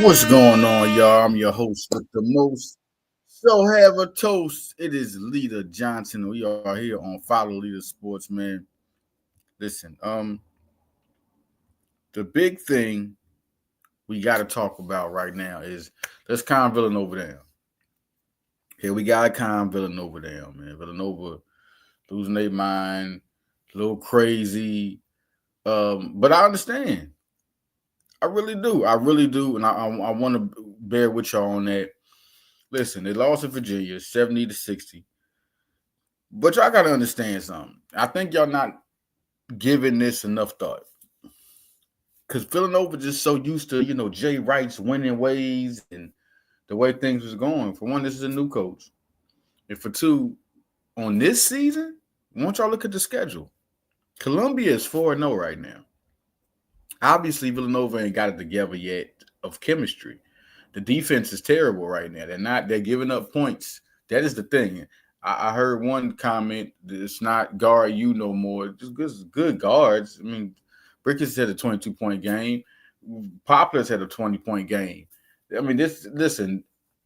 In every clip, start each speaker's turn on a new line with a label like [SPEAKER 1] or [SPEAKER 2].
[SPEAKER 1] What's going on, y'all? I'm your host with the most. So have a toast. It is Leader Johnson. We are here on Follow Leader Sports, man. Listen, the big thing we got to talk about right now is let's calm Villanova down. Here we got to calm Villanova down, man. Villanova losing their mind, a little crazy. But I understand. I really do. I really do, and I want to bear with y'all on that. Listen, they lost in Virginia, 70-60. But y'all gotta understand something. I think y'all not giving this enough thought. Because Villanova just so used to, Jay Wright's winning ways and the way things was going. For one, this is a new coach. And for two, on this season, I want y'all look at the schedule. Columbia is 4-0 right now. Obviously, Villanova ain't got it together yet of chemistry. The defense is terrible right now. They're giving up points. That is the thing. I heard one comment that it's not guard you no more. Just good guards. I mean, Brickens had a 22-point game. Poplar's had a 20-point game. I mean,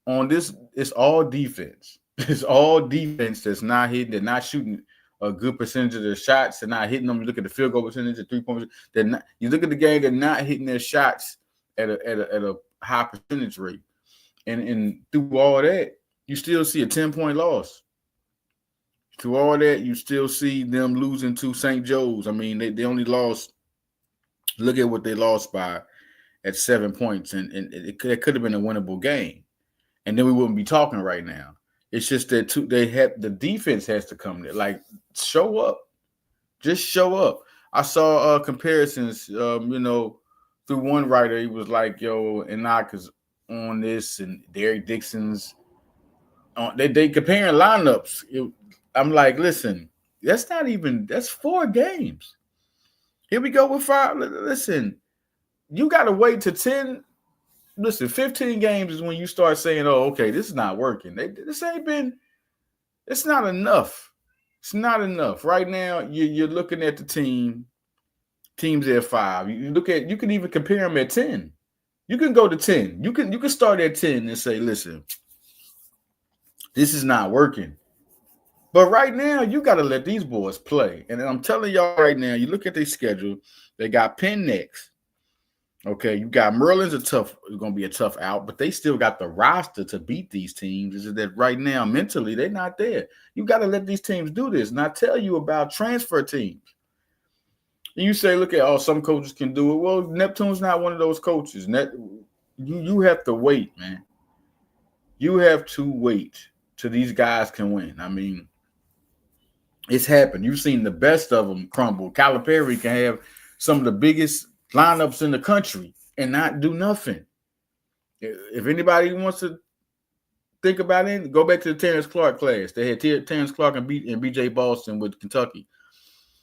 [SPEAKER 1] on this, it's all defense. It's all defense that's not hitting. They're not shooting a good percentage of their shots. They're not hitting them. You look at the field goal percentage, the 3-point. You look at the game. They're not hitting their shots at a high percentage rate. And through all that, you still see a 10-point loss. Through all that, you still see them losing to St. Joe's. I mean, they only lost. Look at what they lost by at 7 points, and it could have been a winnable game. And then we wouldn't be talking right now. It's just that the defense has to come there. Like, show up. Just show up. I saw comparisons, through one writer. He was like, yo, Enoch is on this, and Derek Dixon's on. They comparing lineups. I'm like, listen, that's 4 games. Here we go with 5. Listen, you got to wait to 10. Listen, 15 games is when you start saying, oh, okay, this is not working. It's not enough. It's not enough. Right now, you're looking at the teams at 5. You can even compare them at 10. You can go to 10. You can start at 10 and say, listen, this is not working. But right now, you got to let these boys play. And I'm telling y'all right now, you look at their schedule, they got Penn next. Okay, you got Merlin's going to be a tough out, but they still got the roster to beat these teams. Is that right now, mentally, they're not there. You got to let these teams do this. And I tell you about transfer teams. And you say, look at, some coaches can do it. Well, Neptune's not one of those coaches. You have to wait, man. You have to wait till these guys can win. I mean, it's happened. You've seen the best of them crumble. Calipari can have some of the biggest lineups in the country and not do nothing. If anybody wants to think about it, go back to the Terrence Clark class. They had Terrence Clark and B.J. Boston with Kentucky.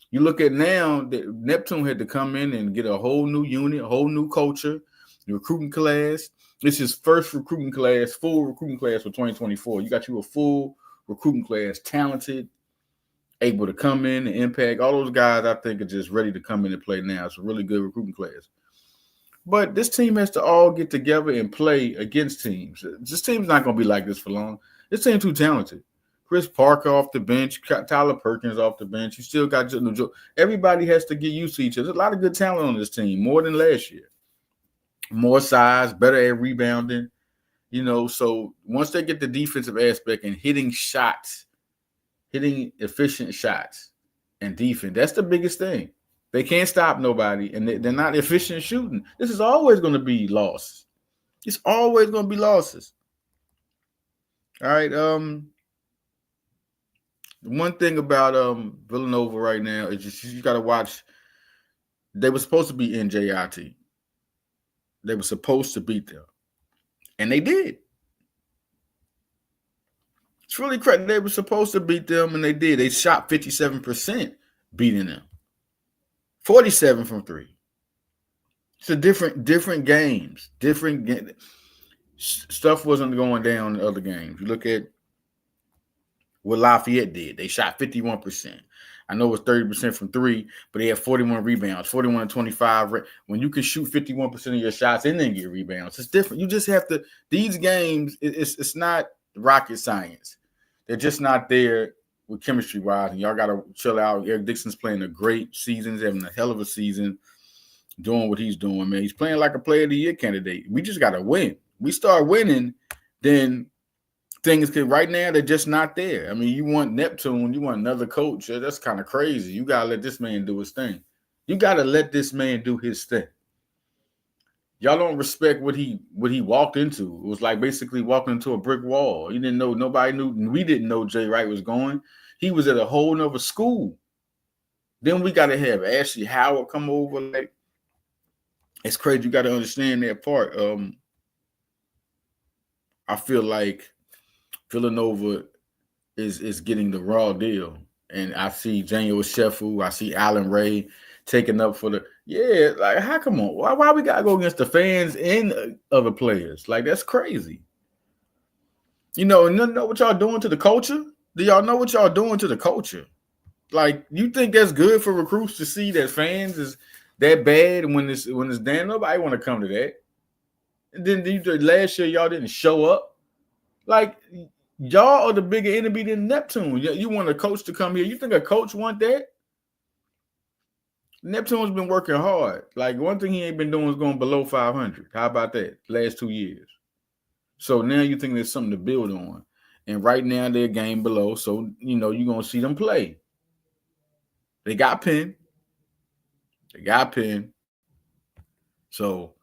[SPEAKER 1] You look at now, Neptune had to come in and get a whole new unit, a whole new culture, the recruiting class. This is first full recruiting class for 2024. You got you a full recruiting class, talented, able to come in and impact. All those guys, I think, are just ready to come in and play now. It's a really good recruiting class. But this team has to all get together and play against teams. This team's not going to be like this for long. This team's too talented. Chris Parker off the bench, Tyler Perkins off the bench. You still got everybody has to get used to each other. There's a lot of good talent on this team, more than last year. More size, better at rebounding. So once they get the defensive aspect and hitting efficient shots and defense, that's the biggest thing. They can't stop nobody, and they're not efficient shooting. This is always going to be losses. It's always going to be losses. All right. One thing about Villanova right now is just you got to watch. They were supposed to be in JIT. They were supposed to beat them, and they did. It's really crazy. They were supposed to beat them, and they did. They shot 57% beating them. 47 from 3. It's a different games. Stuff wasn't going down in other games. You look at what Lafayette did. They shot 51%. I know it's 30% from three, but they had 41 rebounds, 41 and 25. When you can shoot 51% of your shots and then get rebounds, it's different. You just have to. These games, it's not rocket science. They're just not there with chemistry wise, and y'all gotta chill out. Eric Dixon's playing a great season, he's having a hell of a season, doing what he's doing, man. He's playing like a player of the year candidate. We just gotta win. We start winning, then things could. Right now, they're just not there. I mean, you want Neptune, you want another coach. That's kind of crazy. You gotta let this man do his thing. You gotta let this man do his thing. Y'all don't respect what he walked into. It was like basically walking into a brick wall. You didn't know, nobody knew. We didn't know Jay Wright was going. He was at a whole nother school. Then we got to have Ashley Howard come over. Like, it's crazy. You got to understand that part. I feel like Villanova is getting the raw deal. And I see Daniel Shefu, I see Allen Ray taking up for the like, how come on? Why we gotta go against the fans and other players? Like, that's crazy. You know what y'all doing to the culture? Do y'all know what y'all doing to the culture? Like, you think that's good for recruits to see that fans is that bad when it's damn, nobody want to come to that. And then last year y'all didn't show up. Like, y'all are the bigger enemy than Neptune. You want a coach to come here. You think a coach want that? Neptune's been working hard. Like, one thing he ain't been doing is going below 500. How about that? Last 2 years. So now you think there's something to build on. And right now they're a game below. So, you're going to see them play. They got Penn. So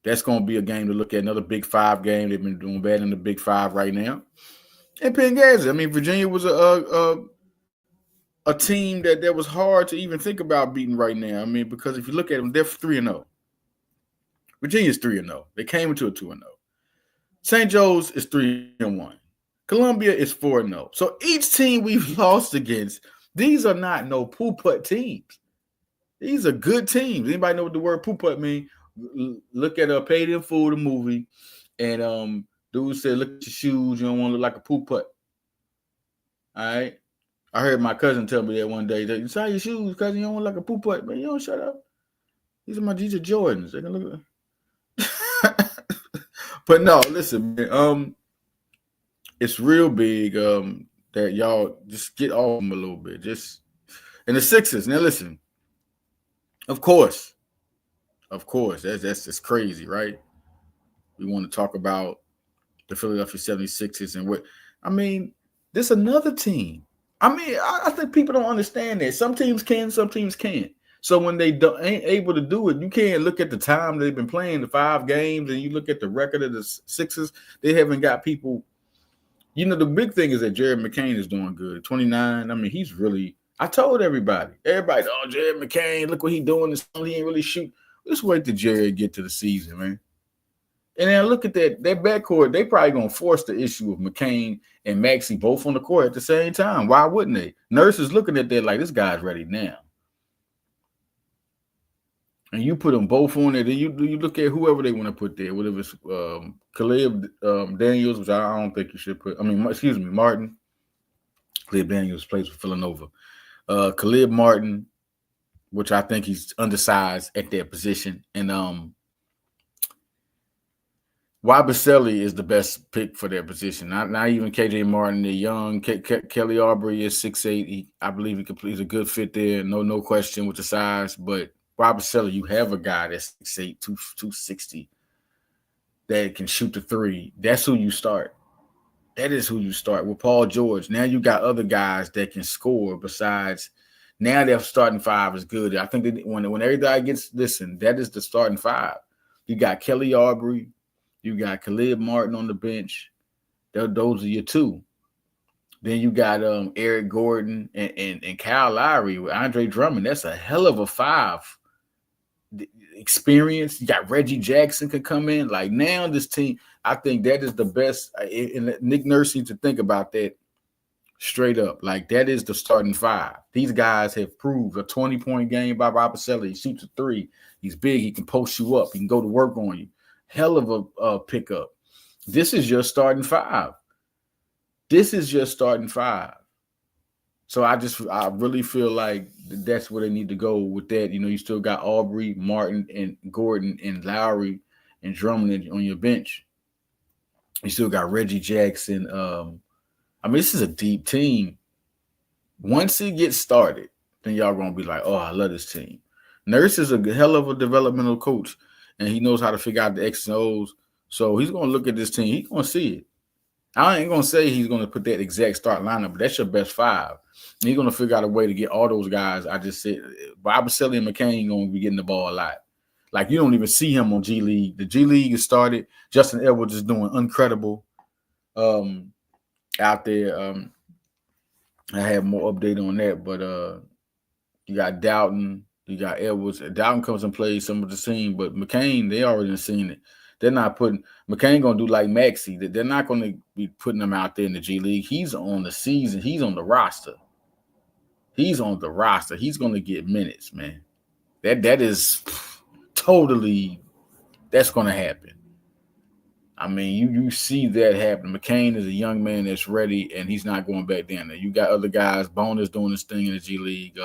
[SPEAKER 1] that's going to be a game to look at. Another Big Five game. They've been doing bad in the Big Five right now. And Penn Gazzi. I mean, Virginia was a team that was hard to even think about beating right now. I mean, because if you look at them, they're 3-0. Virginia's 3-0. They came into a 2-0. St. Joe's is 3-1. Columbia is 4-0. So each team we've lost against, these are not no poo-putt teams. These are good teams. Anybody know what the word poo-putt mean? Look at Paid in Full, the movie, and dude said, look at your shoes. You don't want to look like a poo-putt. All right? I heard my cousin tell me that one day. You saw your shoes, cousin. You don't look like a poo-putt. Man, you don't shut up. These are Jordans. They can look at But no, listen, man. It's real big that y'all just get off them a little bit. And the Sixers. Now, listen. Of course, that's just crazy, right? We want to talk about the Philadelphia 76ers and what. I mean, there's another team. I mean, I think people don't understand that. Some teams can, some teams can't. So when they ain't able to do it, you can't look at the time they've been playing, the 5 games, and you look at the record of the Sixers. They haven't got people. The big thing is that Jared McCain is doing good. 29. I mean, he's really. I told everybody, oh, Jared McCain, look what he's doing. He ain't really shoot. Let's wait till Jared get to the season, man. And then look at that backcourt. They probably going to force the issue of McCain and Maxey both on the court at the same time. Why wouldn't they? Nurse is looking at that like, this guy's ready now. And you put them both on there. Then you look at whoever they want to put there. Whatever it's Caleb Daniels, which I don't think you should put. I mean, Martin. Caleb Daniels plays for Villanova. Caleb Martin, which I think he's undersized at that position. And Wabaselli is the best pick for their position. Not even KJ Martin. They're young. Kelly Aubrey is 6'8". I believe he's a good fit there. No question with the size. But Wabaselli, you have a guy that's 6'8", 260 that can shoot the three. That's who you start. That is who you start with Paul George. Now you got other guys that can score besides. Now their starting 5 is good. I think that when everybody gets that is the starting 5. You got Kelly Aubrey. You got Caleb Martin on the bench. Those are your 2. Then you got Eric Gordon and Kyle Lowry with Andre Drummond. That's a hell of a 5. Experience. You got Reggie Jackson could come in. Like, now this team, I think that is the best. And Nick Nurse needs to think about that straight up. Like, that is the starting 5. These guys have proved a 20-point game by Wabaselli. He shoots a 3. He's big. He can post you up. He can go to work on you. Hell of a pickup. This is your starting 5. So I really feel like that's where they need to go with that. You still got Aubrey, Martin, and Gordon, and Lowry, and Drummond on your bench. You still got Reggie Jackson. I mean, this is a deep team. Once it gets started, then y'all gonna be like, "Oh, I love this team." Nurse is a hell of a developmental coach, and he knows how to figure out the X's and O's. So he's gonna look at this team. He's gonna see it. I ain't gonna say he's gonna put that exact start lineup, but that's your best five. And he's gonna figure out a way to get all those guys. I just said, Bob Baselli and McCain gonna be getting the ball a lot. Like you don't even see him on G League. The G League is started. Justin Edwards is doing incredible out there. I have more update on that, but you got Doughton, you got Edwards. Doughton comes and plays some of the scene, but McCain, they already seen it. They're not putting McCain gonna do like Maxey. They're not gonna be putting him out there in the G League. He's on the season. He's on the roster. He's on the roster. He's gonna get minutes, man. That is totally that's gonna happen. I mean, you see that happen. McCain is a young man that's ready, and he's not going back down there. You got other guys. Bone is doing this thing in the G League.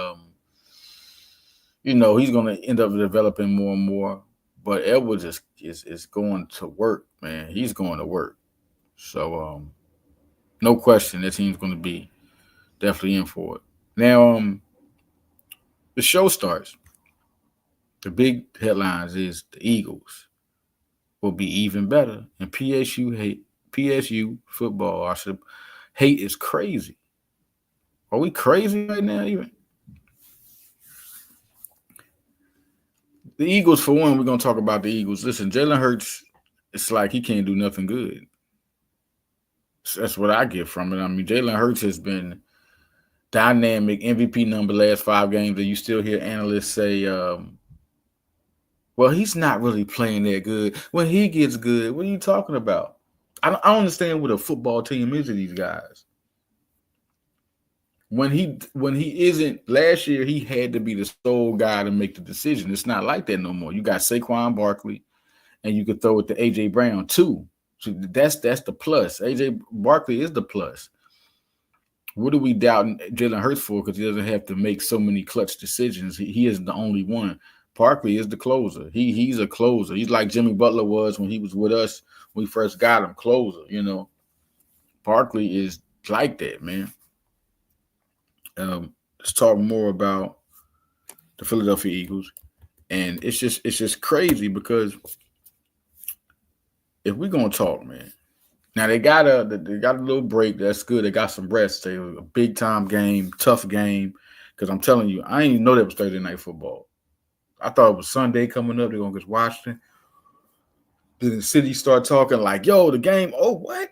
[SPEAKER 1] He's going to end up developing more and more. But Edwards is going to work, man. He's going to work. So, no question, that team's going to be definitely in for it. Now, the show starts. The big headlines is the Eagles will be even better, and PSU football. Hate is crazy. Are we crazy right now? Even the Eagles, for one, we're gonna talk about the Eagles. Listen, Jalen Hurts, it's like he can't do nothing good. So that's what I get from it. I mean, Jalen Hurts has been dynamic, MVP number last 5 games, and you still hear analysts say, well, he's not really playing that good. When he gets good, what are you talking about? I don't understand what a football team is to these guys. When he isn't, last year he had to be the sole guy to make the decision. It's not like that no more. You got Saquon Barkley, and you could throw it to AJ Brown too. So that's the plus. AJ Barkley is the plus. What are we doubting Jalen Hurts for? Because he doesn't have to make so many clutch decisions. He isn't the only one. Barkley is the closer. He's a closer. He's like Jimmy Butler was when he was with us when we first got him, closer. Barkley is like that, man. Let's talk more about the Philadelphia Eagles, and it's just crazy because if we're gonna talk, man, now they got a little break. That's good. They got some rest. They were a big time game, tough game. Because I'm telling you, I didn't even know that was Thursday night football. I thought it was Sunday coming up. They're gonna get Washington. Then the city start talking like, "Yo, the game. Oh, what?"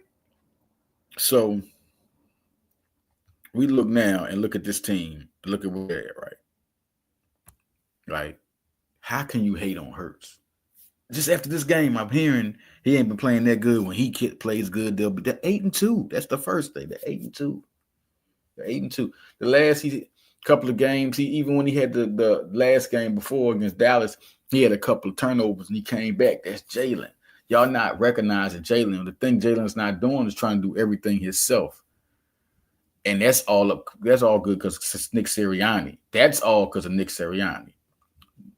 [SPEAKER 1] So we look now and look at this team. Look at where they're at, right? Like, how can you hate on Hurts? Just after this game, I'm hearing he ain't been playing that good. When he plays good, they're 8-2. That's the first thing. They're 8-2. They're 8-2. The last couple of games, even when he had the last game before against Dallas, he had a couple of turnovers and he came back. That's Jalen. Y'all not recognizing Jalen. The thing Jalen's not doing is trying to do everything himself. And that's all good because it's Nick Sirianni. That's all because of Nick Sirianni.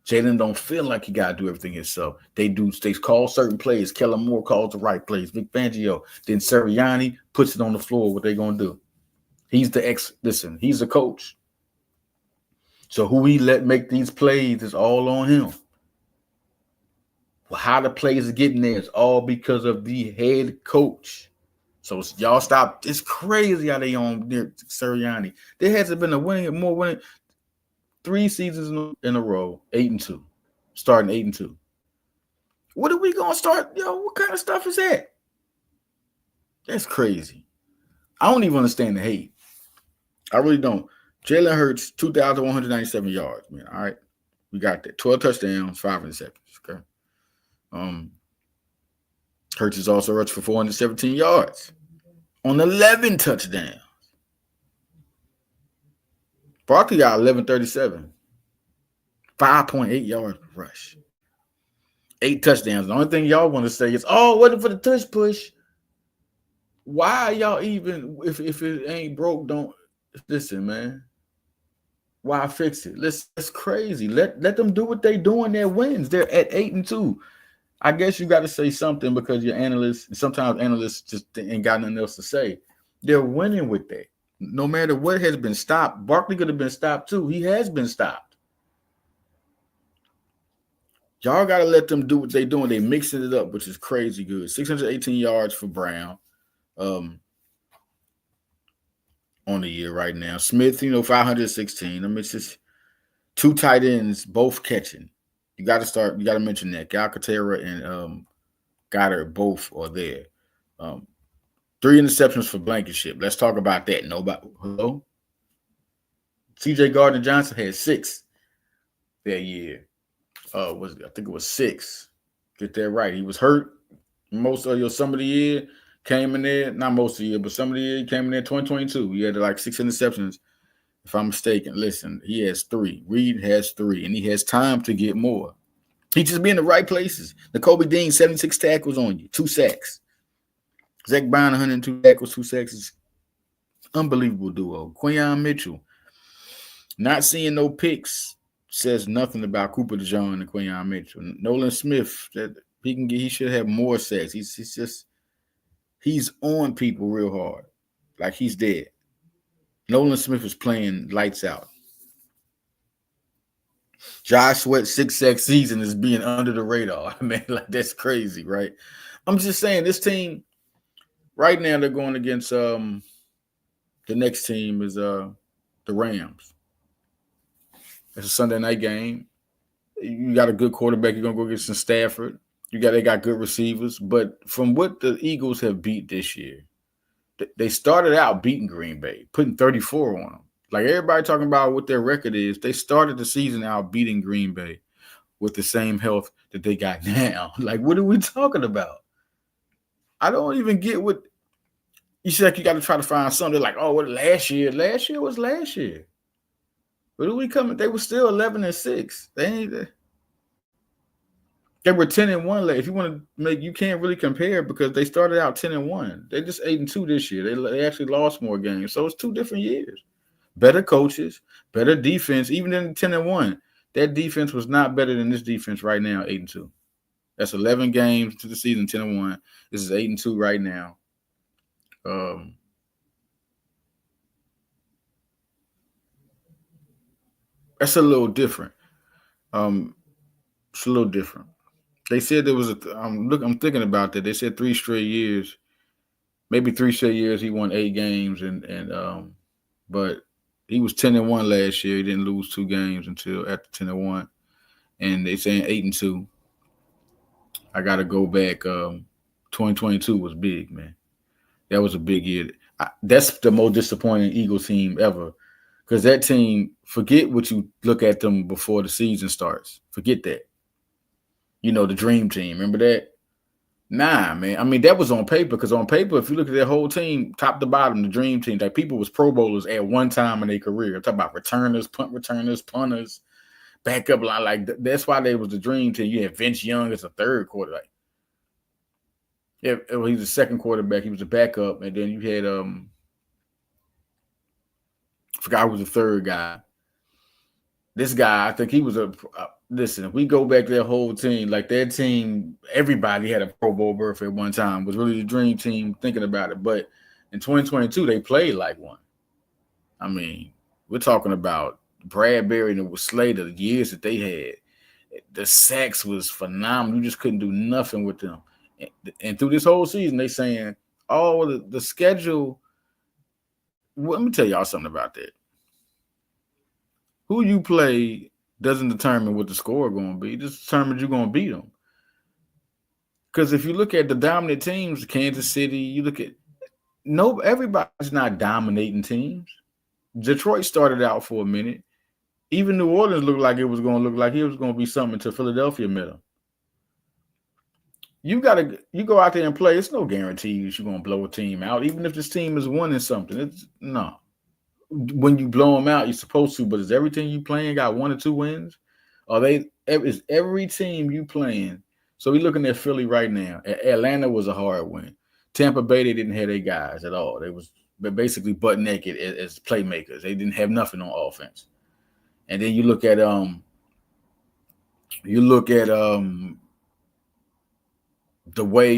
[SPEAKER 1] Jalen don't feel like he got to do everything himself. They call certain plays. Kellen Moore calls the right plays. Vic Fangio. Then Sirianni puts it on the floor. What they going to do? He's he's the coach. So who he let make these plays is all on him. Well, how the plays are getting there is all because of the head coach. So y'all stop. It's crazy how they on near Sirianni. There hasn't been more winning 3 seasons in a row, 8-2, starting 8-2. What are we gonna start? What kind of stuff is that? That's crazy. I don't even understand the hate. I really don't. Jalen Hurts, 2,197 yards, man. All right. We got that. 12 touchdowns, 5 interceptions. Okay. Hurts is also rushed for 417 yards on 11 touchdowns. Barkley got 1137. 5.8 yards per rush. 8 touchdowns. The only thing y'all want to say is, wasn't for the tush push. Why y'all even, if it ain't broke, don't. Listen, man. Why fix it? That's crazy. Let them do what they doing. Their wins. They're at 8-2. I guess you got to say something because your analysts. Sometimes analysts just ain't got nothing else to say. They're winning with that. No matter what has been stopped, Barkley could have been stopped too. He has been stopped. Y'all got to let them do what they doing. They mixing it up, which is crazy good. 618 yards for Brown. On the year right now. Smith, 516. I mean, it's just two tight ends, both catching. You got to mention that. Calcaterra and Goddard both are there. 3 interceptions for Blankenship. Let's talk about that. Hello? CJ Gardner-Johnson had 6 that year. I think it was 6. Get that right. He was hurt some of the year. Came in there, not most of the year, but some of the year he came in there 2022. He had like 6 interceptions, if I'm mistaken. Listen, he has 3. Reed has 3, and he has time to get more. He just be in the right places. Nakobe Dean, 76 tackles on you, 2 sacks. Zach Brown, 102 tackles, 2 sacks. Is unbelievable duo. Quinyon Mitchell, not seeing no picks says nothing about Cooper DeJean and Quinyon Mitchell. Nolan Smith, that he should have more sacks. He's on people real hard. Like he's dead. Nolan Smith is playing lights out. Josh Sweat's 6 sack season is being under the radar. Man, like that's crazy, right? I'm just saying this team right now they're going against the next team is the Rams. It's a Sunday night game. You got a good quarterback. You're gonna go against Stafford. They got good receivers, but from what the Eagles have beat this year, they started out beating Green Bay, putting 34 on them. Like everybody talking about what their record is, they started the season out beating Green Bay with the same health that they got now. Like, what are we talking about? I don't even get what you said. You got to try to find something like, oh, what last year? Last year was last year. What are we coming? They were still 11-6. They were 10-1. If you want to make, you can't really compare because they started out 10-1. They just 8-2 this year. They actually lost more games, so it's 2 different years. Better coaches, better defense. Even in 10-1, that defense was not better than this defense right now. 8-2. That's 11 games to the season. 10-1. This is 8-2 right now. That's a little different. It's a little different. They said there was I'm thinking about that. They said 3 straight years, maybe 3 straight years he won 8 games, but he was 10-1 last year. He didn't lose 2 games until after 10-1, and they saying 8-2. I got to go back. 2022 was big, man. That was a big year. That's the most disappointing Eagles team ever, because that team. Forget what you look at them before the season starts. Forget that. The dream team. Remember that? Nah, man. I mean, that was on paper, because on paper, if you look at their whole team, top to bottom, the dream team, like people was Pro Bowlers at one time in their career. I'm talking about returners, punt returners, punters, backup line. Like that's why they was the dream team. You had Vince Young as a third quarterback. Yeah, he was the second quarterback. He was a backup, and then you had I forgot who was the third guy. This guy, I think he was listen, if we go back to their whole team, like their team, everybody had a Pro Bowl berth at one time. It was really the dream team thinking about it. But in 2022, they played like one. I mean, we're talking about Bradbury and Slater, the years that they had. The sacks was phenomenal. You just couldn't do nothing with them. And through this whole season, they saying, oh, the schedule. Well, let me tell y'all something about that. Who you play doesn't determine what the score going to be. It just determines you're going to beat them. Because if you look at the dominant teams, Kansas City, you look at everybody's not dominating teams. Detroit started out for a minute. Even New Orleans looked like it was going to look like it was going to be something until Philadelphia met them. You go out there and play. It's no guarantee that you're going to blow a team out, even if this team is winning something. It's no. When you blow them out, you're supposed to, but is everything you playing got 1 or 2 wins? Is every team you playing? So we're looking at Philly right now. Atlanta was a hard win. Tampa Bay, they didn't have their guys at all. but basically butt naked as playmakers. They didn't have nothing on offense. And then you look at the way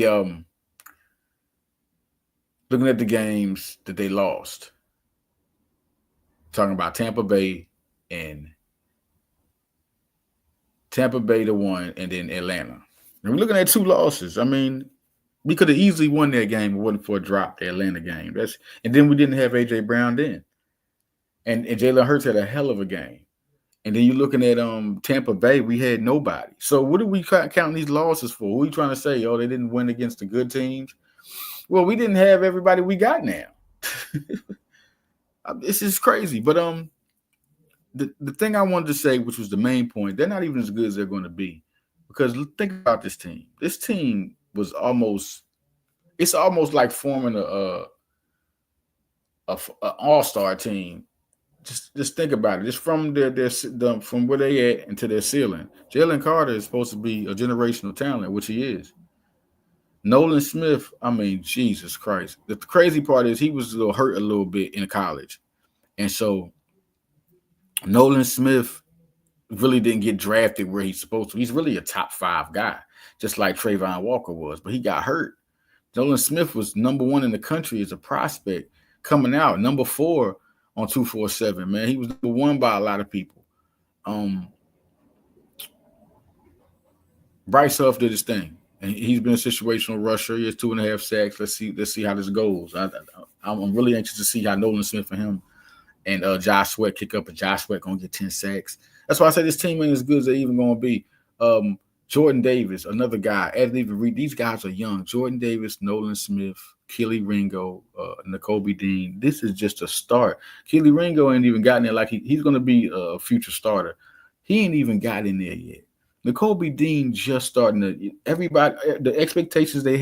[SPEAKER 1] looking at the games that they lost. Talking about Tampa Bay the one, and then Atlanta. And we're looking at 2 losses. I mean, we could have easily won that game if it wasn't for a drop, the Atlanta game. And then we didn't have A.J. Brown then. And Jalen Hurts had a hell of a game. And then you're looking at Tampa Bay, we had nobody. So what are we counting these losses for? What are we trying to say? Oh, they didn't win against the good teams? Well, we didn't have everybody we got now. This is crazy. But the thing I wanted to say, which was the main point, they're not even as good as they're going to be. Because think about this team. This team was it's almost like forming an all-star team. Just think about it. Just from from where they at into their ceiling. Jalen Carter is supposed to be a generational talent, which he is. Nolan Smith, I mean, Jesus Christ. The crazy part is he was hurt a little bit in college. And so Nolan Smith really didn't get drafted where he's supposed to. He's really a top 5 guy, just like Trayvon Walker was, but he got hurt. Nolan Smith was number 1 in the country as a prospect coming out, number 4 on 247, man. He was number 1 by a lot of people. Bryce Huff did his thing. And he's been a situational rusher. He has 2.5 sacks. Let's see how this goes. I'm really anxious to see how Nolan Smith and him and Josh Sweat kick up, and Josh Sweat gonna get 10 sacks. That's why I say this team ain't as good as they're even gonna be. Jordan Davis, another guy. These guys are young. Jordan Davis, Nolan Smith, Keely Ringo, Nakobe Dean. This is just a start. Keely Ringo ain't even gotten there. Like he's gonna be a future starter. He ain't even got in there yet. Nakobe Dean just starting to. Everybody, the expectations that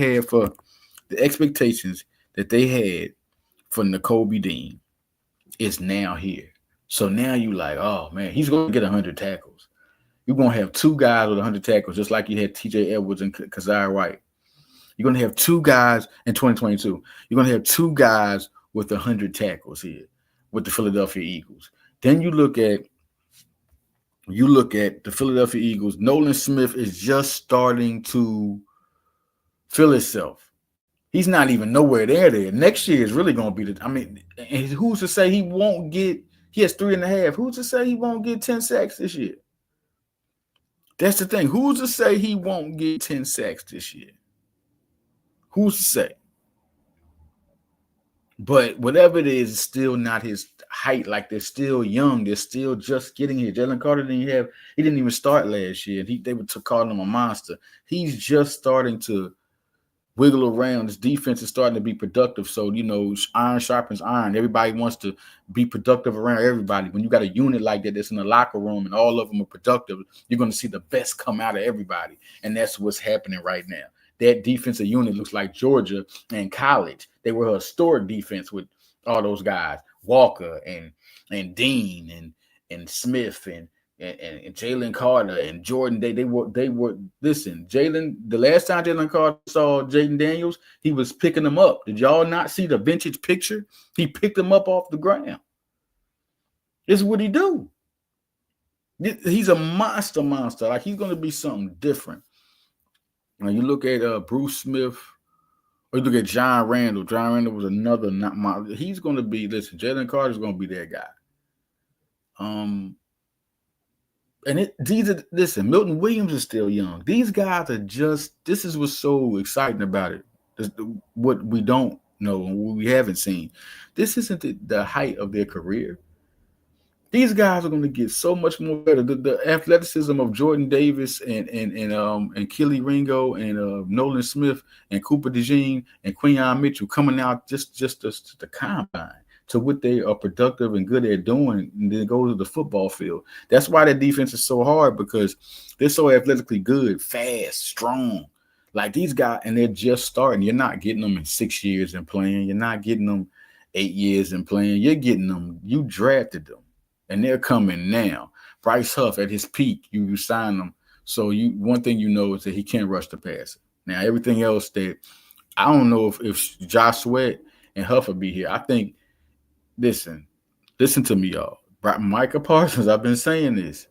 [SPEAKER 1] they had for Nakobe Dean is now here. So now you like, oh man, he's going to get 100 tackles. You're going to have 2 guys with 100 tackles, just like you had T.J. Edwards and Kazir White. You're going to have 2 guys in 2022. You're going to have 2 guys with 100 tackles here with the Philadelphia Eagles. Then you look at the Philadelphia Eagles. Nolan Smith is just starting to feel himself. He's not even nowhere there. Next year is really going to be and who's to say he won't get, he has 3.5. Who's to say he won't get 10 sacks this year? That's the thing. Who's to say he won't get 10 sacks this year? Who's to say? But whatever it is, it's still not his height. Like they're still young. They're still just getting here. Jalen Carter he didn't even start last year. They were calling him a monster. He's just starting to wiggle around. His defense is starting to be productive. So, iron sharpens iron. Everybody wants to be productive around everybody. When you got a unit like that's in the locker room and all of them are productive, you're going to see the best come out of everybody. And that's what's happening right now. That defensive unit looks like Georgia in college. They were a historic defense with all those guys, Walker and Dean and Smith and Jalen Carter and Jordan. They were listen, Jalen, the last time Jalen Carter saw Jaden Daniels, he was picking them up. Did y'all not see the vintage picture? He picked them up off the ground. This is what he do. He's a monster. Like he's going to be something different. Now you look at Bruce Smith, or you look at John Randall. John Randall was another he's going to be, Jalen Carter's going to be that guy. And Milton Williams is still young. These guys are this is what's so exciting about it. What we don't know and what we haven't seen. This isn't the height of their career. These guys are going to get so much more better. The athleticism of Jordan Davis and Keely Ringo and Nolan Smith and Cooper DeJean and Quinyon Mitchell coming out just the combine to what they are productive and good at doing, and then go to the football field. That's why that defense is so hard, because they're so athletically good, fast, strong. Like these guys, and they're just starting. You're not getting them in 6 years and playing. You're not getting them 8 years and playing. You're getting them. You drafted them. And they're coming now. Bryce Huff at his peak, you sign him. So one thing is that he can't rush the passer. Now everything else that I don't know if Josh Sweat and Huff will be here. I think, listen, listen to me, y'all. Micah Parsons, I've been saying this.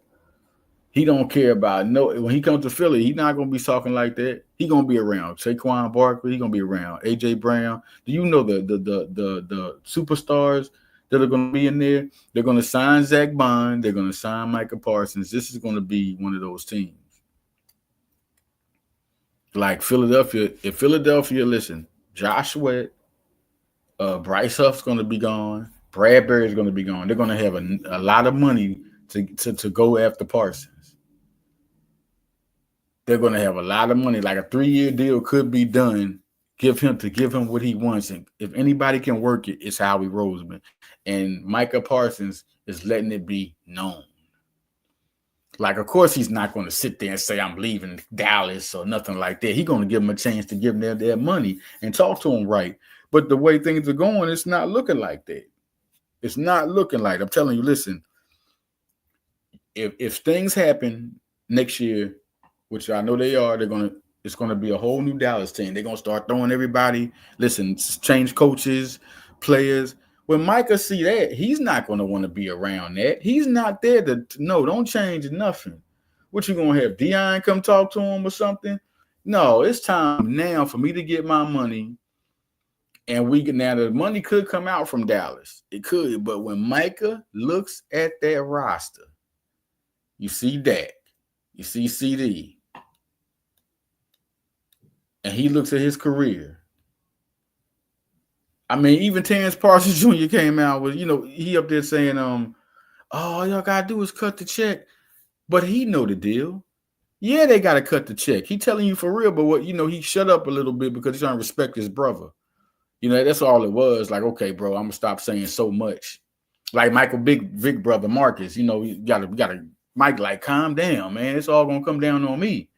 [SPEAKER 1] He don't care about when he comes to Philly, he's not gonna be talking like that. He gonna be around Saquon Barkley. He gonna be around AJ Brown. Do you know the superstars that are gonna be in there? They're gonna sign Zach Bond. They're gonna sign Micah Parsons. This is gonna be one of those teams. Like Philadelphia. If Philadelphia, listen, Josh Sweat, Bryce Huff's gonna be gone. Bradbury's gonna be gone. They're gonna have a lot of money to go after Parsons. They're going to have a lot of money. Like a 3-year deal could be done. Give him what he wants. And if anybody can work it, it's Howie Roseman. And Micah Parsons is letting it be known. Like, of course, he's not going to sit there and say, I'm leaving Dallas or nothing like that. He's going to give them a chance to give them their money and talk to them right. But the way things are going, it's not looking like that. It's not looking like. I'm telling you, listen, if things happen next year, which I know they are, it's gonna be a whole new Dallas team. They're gonna start throwing everybody. Listen, change coaches, players. When Micah see that, he's not gonna want to be around that. He's not there to no. Don't change nothing. What you gonna have? Dion come talk to him or something? No, it's time now for me to get my money. And now the money could come out from Dallas. It could, but when Micah looks at that roster, you see Dak, you see CD. And he looks at his career. I mean, even Terrence Parsons Jr. came out with, he up there saying, all y'all got to do is cut the check. But he know the deal. Yeah, they got to cut the check. He telling you for real, but he shut up a little bit because he's trying to respect his brother. That's all it was. Like, okay, bro, I'm going to stop saying so much. Like Michael Vic brother Marcus, you got to, Mike, like, calm down, man. It's all going to come down on me.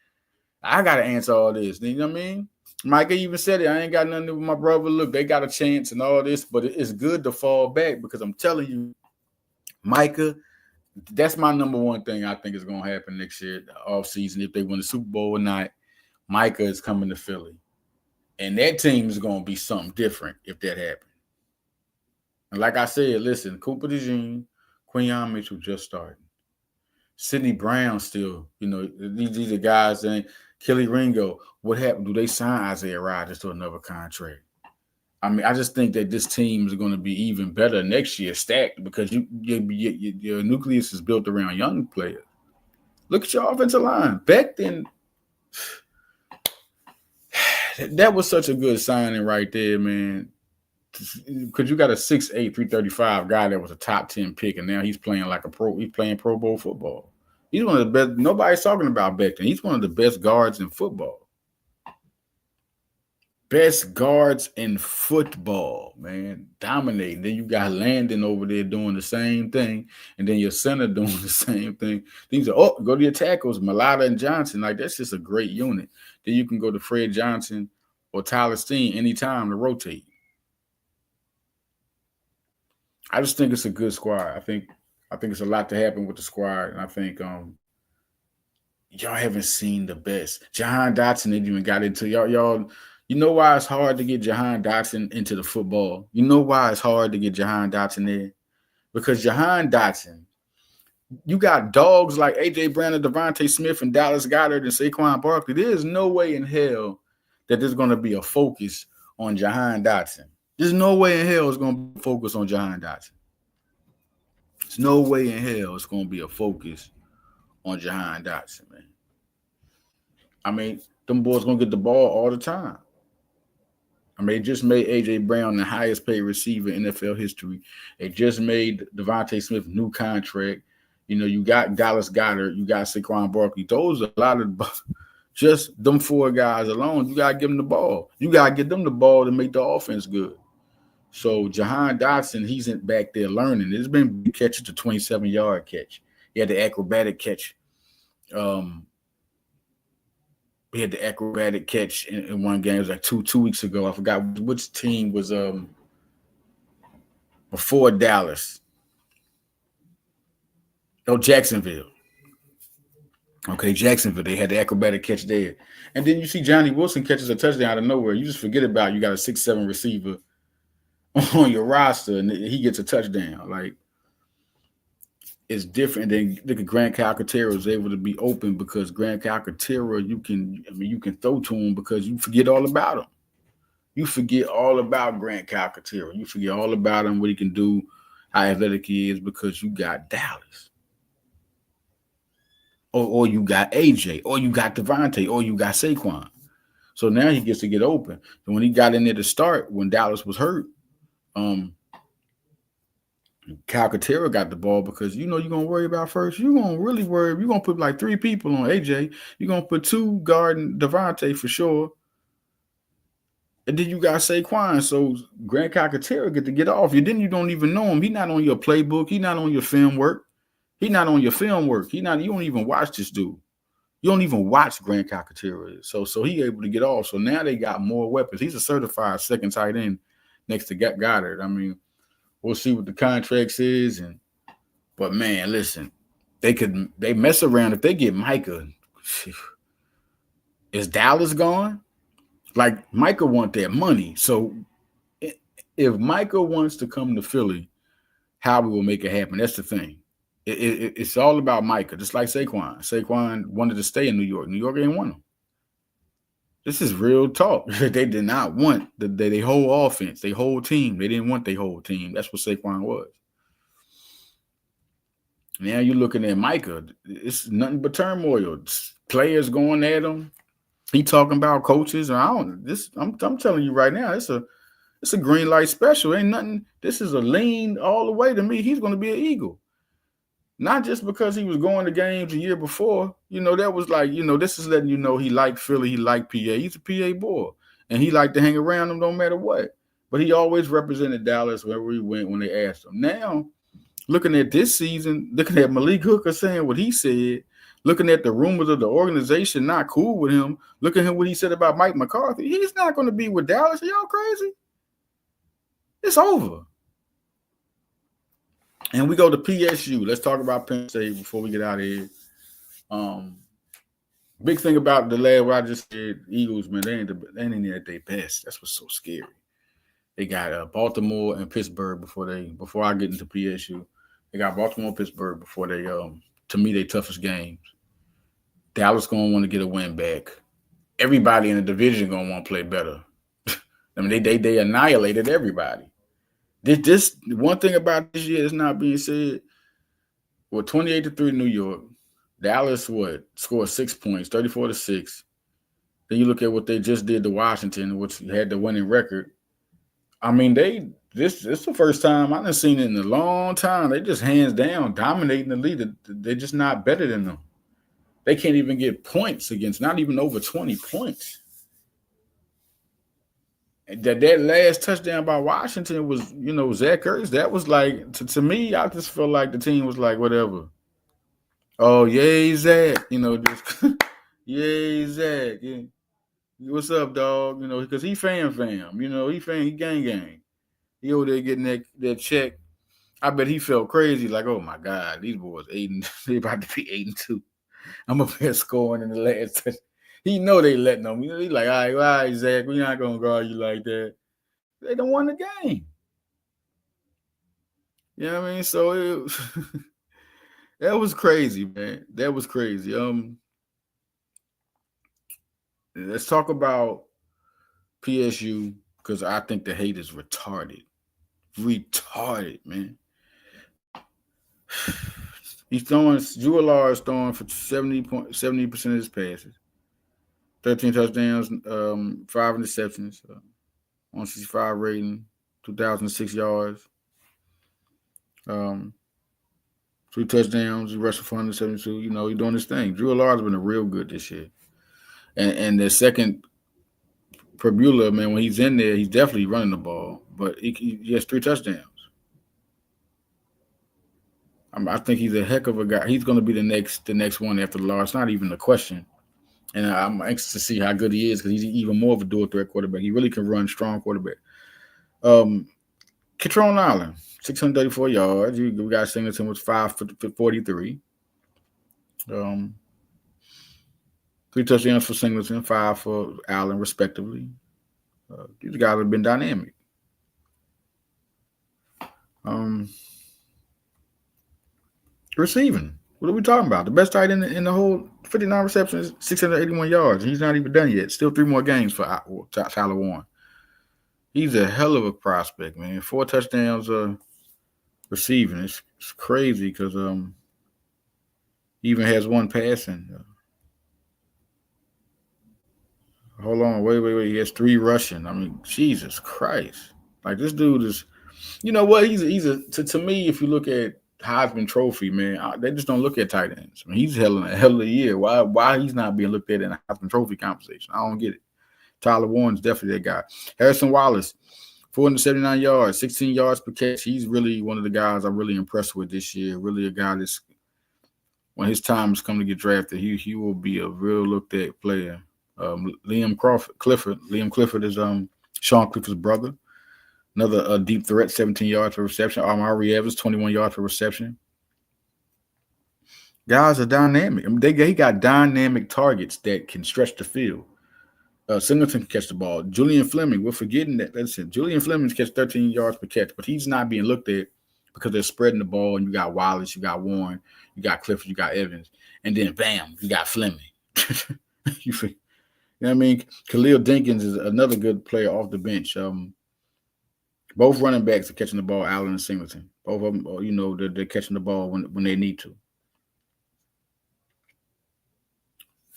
[SPEAKER 1] I got to answer all this. You know what I mean? Micah even said it. I ain't got nothing to do with my brother. Look, they got a chance and all this, but it's good to fall back because I'm telling you, Micah, that's my number one thing I think is going to happen next year, off season. If they win the Super Bowl or not, Micah is coming to Philly. And that team is going to be something different if that happens. And like I said, listen, Cooper DeJean, Quinyon Mitchell just starting. Sidney Brown still, these are guys and Kelly Ringo. What happened? Do they sign Isaiah Rodgers to another contract? I mean, I just think that this team is going to be even better next year, stacked, because your nucleus is built around young players. Look at your offensive line. Back then, that was such a good signing right there, man. Because you got a 6'8", 335 guy that was a top 10 pick, and now he's playing like a pro. He's playing Pro Bowl football. He's one of the best. Nobody's talking about back then. He's one of the best guards in football. Best guards in football, man. Dominating. Then you got Landon over there doing the same thing, and then your center doing the same thing. These are go to your tackles, Malata and Johnson. Like, that's just a great unit. Then you can go to Fred Johnson or Tyler Steen anytime to rotate. I just think it's a good squad. I think it's a lot to happen with the squad, and I think y'all haven't seen the best. Jahan Dotson didn't even got into y'all. You know why it's hard to get Jahan Dotson into the football? You know why it's hard to get Jahan Dotson there? Because Jahan Dotson, you got dogs like AJ Brown and Devontae Smith and Dallas Goedert and Saquon Barkley. There's no way in hell that there's going to be a focus on Jahan Dotson. There's no way in hell it's going to be a focus on Jahan Dotson. There's no way in hell it's going to be a focus on Jahan Dotson, man. I mean, them boys going to get the ball all the time. I mean, they just made A.J. Brown the highest paid receiver in NFL history. They just made Devontae Smith new contract. You got Dallas Goedert. You got Saquon Barkley. Those are a lot of just them four guys alone. You got to give them the ball. You got to get them the ball to make the offense good. So Jahan Dotson, he's back there learning. There's been big catches to 27-yard catch. He had the acrobatic catch. He had the acrobatic catch in one game. It was like two weeks ago. I forgot which team was before Dallas. Oh, Jacksonville. Okay, Jacksonville. They had the acrobatic catch there. And then you see Johnny Wilson catches a touchdown out of nowhere. You just forget about it. You got a 6'7" receiver on your roster and he gets a touchdown. Like, it's different than look at Grant Calcaterra is able to be open because Grant Calcaterra, you can throw to him because you forget all about him. You forget all about Grant Calcaterra. You forget all about him, what he can do, how athletic he is, because you got Dallas. Or you got AJ, or you got Devontae, or you got Saquon. So now he gets to get open. And when he got in there to start, when Dallas was hurt, Calcaterra got the ball because you're gonna worry about first. You're gonna really worry. You're gonna put like 3 people on AJ. You're gonna put 2 guarding Devontae for sure. And then you got Saquon. So Grant Calcaterra get to get off. You don't even know him. He's not on your playbook. He's not on your film work. He's not on your film work. You don't even watch this dude. You don't even watch Grant Calcaterra. So he able to get off. So now they got more weapons. He's a certified second tight end next to Goddard. I mean, we'll see what the contract is. But man, listen, they mess around if they get Micah. Is Dallas gone? Like, Micah want that money. So if Micah wants to come to Philly, Howie will make it happen. That's the thing. It's all about Micah, just like Saquon. Saquon wanted to stay in New York. New York ain't want him. This is real talk. They did not want their whole offense, their whole team. They didn't want their whole team. That's what Saquon was. Now you're looking at Micah. It's nothing but turmoil. Players going at him. He talking about coaches. I'm telling you right now, it's a green light special. Ain't nothing. This is a lean all the way to me. He's going to be an Eagle. Not just because he was going to games a year before. That was like, this is letting you know he liked Philly. He liked PA. He's a PA boy. And he liked to hang around them no matter what. But he always represented Dallas wherever he went when they asked him. Now, looking at this season, looking at Malik Hooker saying what he said, looking at the rumors of the organization not cool with him, looking at what he said about Mike McCarthy, he's not going to be with Dallas. Are y'all crazy? It's over. And we go to PSU. Let's talk about Penn State before we get out of here. Big thing about the lad what I just said, Eagles, man, they ain't at their best. That's what's so scary. They got Baltimore and Pittsburgh before I get into PSU. They got Baltimore and Pittsburgh before they to me their toughest games. Dallas gonna want to get a win back. Everybody in the division gonna want to play better. I mean, they annihilated everybody. This one thing about this year is not being said. Well, 28-3 New York. Dallas scored 6 points, 34-6. Then you look at what they just did to Washington, which had the winning record. I mean, this is the first time I've seen it in a long time. They just hands down dominating the league. They're just not better than them. They can't even get points against, not even over 20 points. That last touchdown by Washington was, Zach Ertz. That was like, to me, I just felt like the team was like, whatever. Oh, yay, Zach. Just, yay, Zach. Yeah. What's up, dog? Because he fam. He gang. He over there getting that check. I bet he felt crazy, like, oh my God, these boys they about to be 8-2. I'm up here scoring in the last touchdown. He know they letting them. He like, all right, Zach, we're not gonna guard you like that. They don't won the game. You know what I mean? So that was crazy, man. That was crazy. Let's talk about PSU because I think the hate is retarded. Retarded, man. Drew Allard is throwing for 70% of his passes. 13 touchdowns, 5 interceptions, 165 rating, 2,006 yards, 3 touchdowns, he rushed for 172. He's doing his thing. Drew Allard's been real good this year. And the second Prebula, man, when he's in there, he's definitely running the ball. But he has 3 touchdowns. I think he's a heck of a guy. He's going to be the next one after Allard. It's not even a question. And I'm anxious to see how good he is because he's even more of a dual threat quarterback. He really can run, strong quarterback. Catrone Island, 634 yards. We got Singleton with 543. 3 touchdowns for Singleton, 5 for Allen, respectively. These guys have been dynamic. Receiving. What are we talking about? The best tight end in the whole 59 receptions, 681 yards. He's not even done yet. Still 3 more games for Tyler Warren. He's a hell of a prospect, man. 4 touchdowns receiving. It's crazy because he even has 1 passing. Hold on, wait. He has 3 rushing. I mean, Jesus Christ! Like this dude is. You know what? He's a to me. If you look at Heisman Trophy, man, they just don't look at tight ends. I mean, he's hell of a year. Why he's not being looked at in the Heisman Trophy conversation? I don't get it. Tyler Warren's definitely that guy. Harrison Wallace, 479 yards, 16 yards per catch. He's really one of the guys I'm really impressed with this year. Really a guy that's when his time has come to get drafted, he will be a real looked at player. Liam Clifford. Liam Clifford is Sean Clifford's brother. Another deep threat, 17 yards per reception. Amari Evans, 21 yards per reception. Guys are dynamic. I mean, he got dynamic targets that can stretch the field. Singleton can catch the ball. Julian Fleming, we're forgetting that. Listen, Julian Fleming catch 13 yards per catch, but he's not being looked at because they're spreading the ball, and you got Wallace, you got Warren, you got Clifford, you got Evans, and then bam, you got Fleming. You know what I mean? Khalil Dinkins is another good player off the bench. Both running backs are catching the ball, Allen and Singleton. Both of them, you know, they're catching the ball when they need to.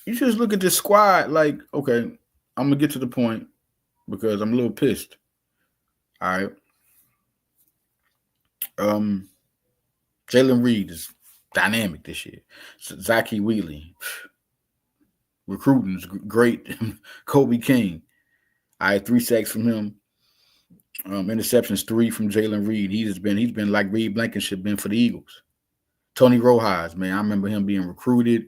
[SPEAKER 1] You just look at this squad like, okay, I'm going to get to the point because I'm a little pissed. All right. Jalen Reed is dynamic this year. Zaki Wheatley, recruiting's great. Kobe King, I had 3 sacks from him. Interceptions 3 from Jalen Reed. He's been like Reed Blankenship been for the Eagles. Tony Rojas, man, I remember him being recruited,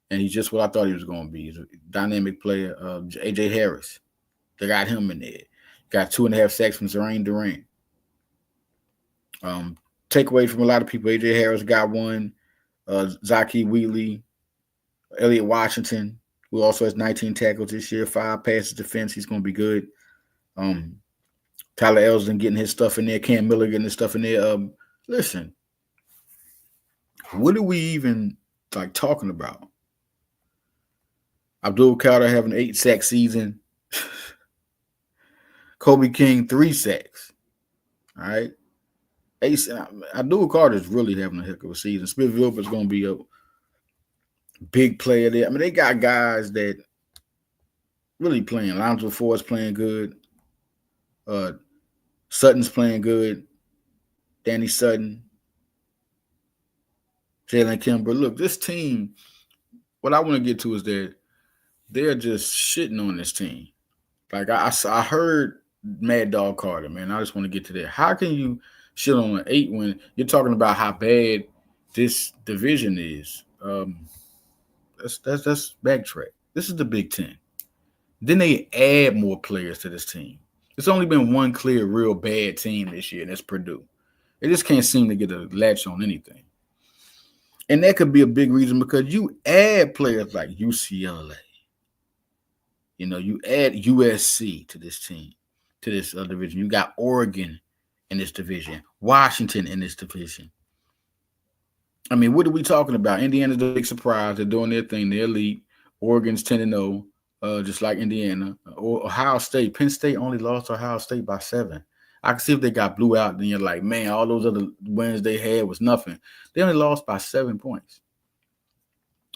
[SPEAKER 1] and he's just what I thought he was going to be. He's a dynamic player. AJ Harris, they got him in there. Got 2.5 sacks from Zerane Durant. Takeaway from a lot of people. AJ Harris got 1. Zaki Wheatley, Elliott Washington, who also has 19 tackles this year, 5 passes defense. He's going to be good. Tyler Elsdon getting his stuff in there. Cam Miller getting his stuff in there. Listen, what are we even like talking about? Abdul Carter having an 8-sack season. Kobe King 3 sacks. All right. Abdul Carter is really having a heck of a season. Smith Vilber's going to be a big player there. I mean, they got guys that really playing. Lonzo Ford's playing good. Sutton's playing good. Danny Sutton. Jalen Kimber. Look, this team, what I want to get to is that they're just shitting on this team. Like I heard Mad Dog Carter, man. I just want to get to that. How can you shit on an 8 when you're talking about how bad this division is? That's backtrack. This is the Big Ten. Then they add more players to this team. It's only been one clear, real bad team this year, and that's Purdue. They just can't seem to get a latch on anything. And that could be a big reason because you add players like UCLA. You know, you add USC to this team, to this division. You got Oregon in this division, Washington in this division. I mean, what are we talking about? Indiana's the big surprise. They're doing their thing. They're elite. Oregon's 10-0, just like Indiana. Or Ohio State. Penn State only lost to Ohio State by 7. I can see if they got blew out, then you're like, man, all those other wins they had was nothing. They only lost by 7 points.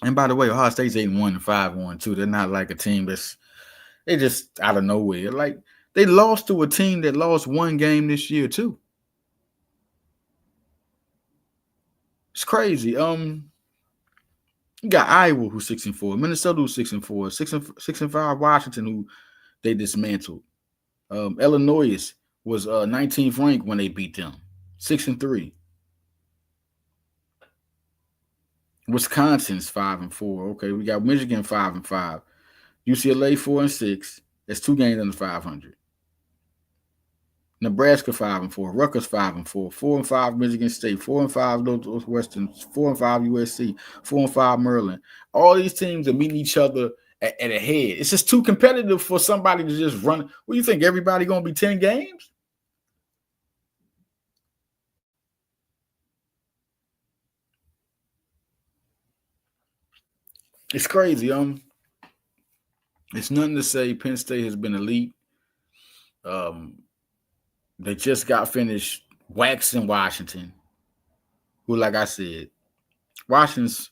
[SPEAKER 1] And by the way, Ohio State's 8-1 and 5-1 too. They're not like a team they just out of nowhere. Like they lost to a team that lost 1 game this year too. It's crazy. You got Iowa who's 6-4, Minnesota who's 6-4, 6-5 Washington who they dismantled. Illinois was 19th ranked when they beat them, 6-3. Wisconsin's 5-4. Okay, we got Michigan 5-5. UCLA 4-6. That's 2 games under 500. Nebraska 5-4. Rutgers 5-4. 4-5 Michigan State. 4-5 Northwestern. 4-5 USC. 4-5 Maryland. All these teams are meeting each other at a head. It's just too competitive for somebody to just run. What do you think? Everybody gonna be 10 games? It's crazy. It's nothing to say. Penn State has been elite. Um, they just got finished waxing Washington, who, like I said, Washington's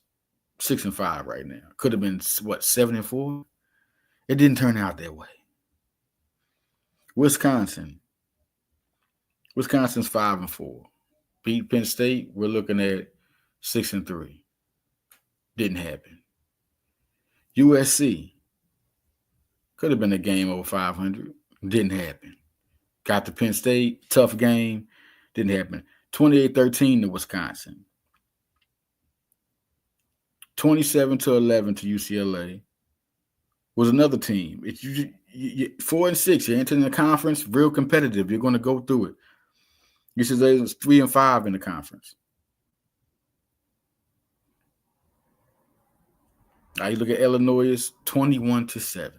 [SPEAKER 1] 6-5 right now. Could have been what 7-4. It didn't turn out that way. Wisconsin, Wisconsin's 5-4. Beat Penn State. We're looking at 6-3. Didn't happen. USC could have been a game over 500. Didn't happen. Got to Penn State. Tough game. Didn't happen. 28-13 to Wisconsin. 27-11 to UCLA. Was another team. It's 4-6. You're entering the conference, real competitive. You're going to go through it. UCLA was 3-5 in the conference. Now you look at Illinois, 21-7.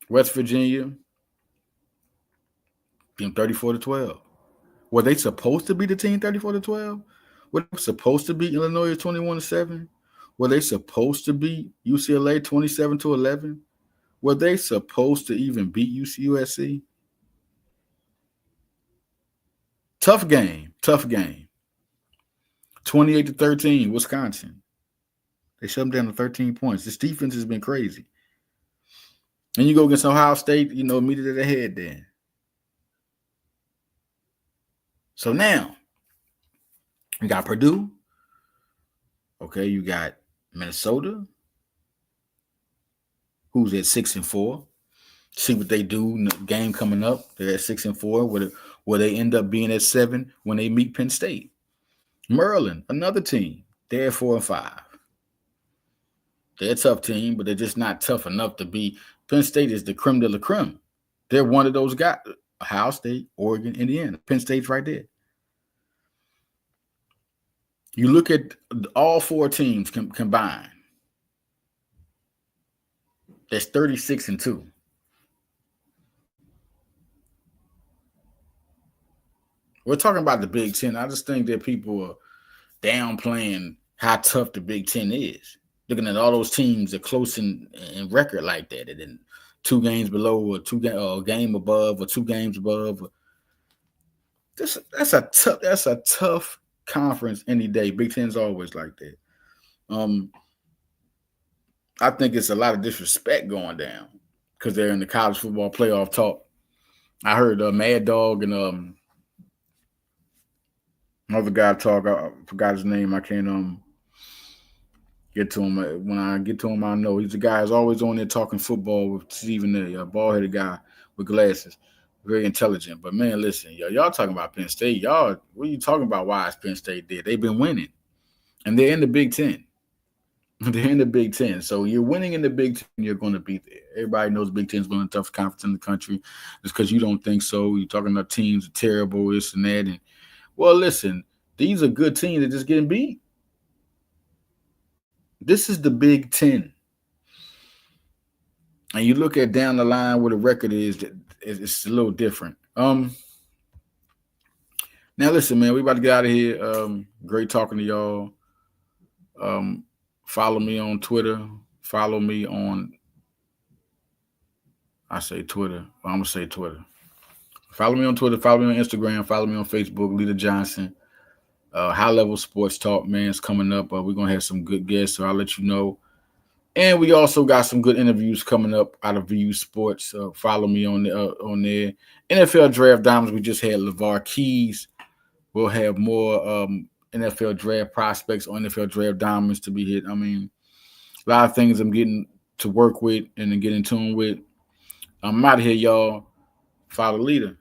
[SPEAKER 1] West Virginia, being 34-12. Were they supposed to be the team 34-12? Were they supposed to beat Illinois 21-7? Were they supposed to beat UCLA 27-11? Were they supposed to even beat USC? Tough game. 28-13, Wisconsin. They shut them down to 13 points. This defense has been crazy. And you go against Ohio State, immediately ahead then. So now, you got Purdue. Okay, you got Minnesota, who's at 6-4. See what they do in the game coming up. They're at 6-4. Will they end up being at 7 when they meet Penn State? Maryland, another team. They're at 4-5. They're a tough team, but they're just not tough enough to be. Penn State is the creme de la creme. They're one of those guys. Ohio State, Oregon, Indiana. Penn State's right there. You look at all four teams combined. That's 36-2. We're talking about the Big Ten. I just think that people are downplaying how tough the Big Ten is. Looking at all those teams that are close in record like that, and then 2 games below, or a game above, or 2 games above. That's a tough conference any day. Big Ten's always like that. I think it's a lot of disrespect going down because they're in the college football playoff talk. I heard Mad Dog and another guy talk. I forgot his name. I can't get to him. When I get to him, I know he's the guy who's always on there talking football with Stephen A, a bald-headed guy with glasses, very intelligent. But man, listen, y'all talking about Penn State. Y'all, what are you talking about? Why is Penn State there? They've been winning, and they're in the Big Ten. They're in the Big Ten. So you're winning in the Big Ten, you're going to be there. Everybody knows Big Ten's one of the toughest conference in the country. Just because you don't think so. You're talking about teams are terrible, this and that. And well, listen, these are good teams that just getting beat. This is the Big Ten. And you look at down the line where the record is, it's a little different. Now listen, man, we about to get out of here. Great talking to y'all. Follow me on Twitter. Follow me on, I say Twitter. I'm going to say Twitter. Follow me on Twitter. Follow me on Instagram. Follow me on Facebook, Leader Johnson. High Level Sports Talk, man, is coming up. We're going to have some good guests, so I'll let you know. And we also got some good interviews coming up out of VU Sports. Follow me on there. NFL Draft Diamonds, we just had LeVar Keys. We'll have more NFL draft prospects on NFL Draft Diamonds to be hit. I mean, a lot of things I'm getting to work with and to get in tune with. I'm out of here, y'all. Follow Leader.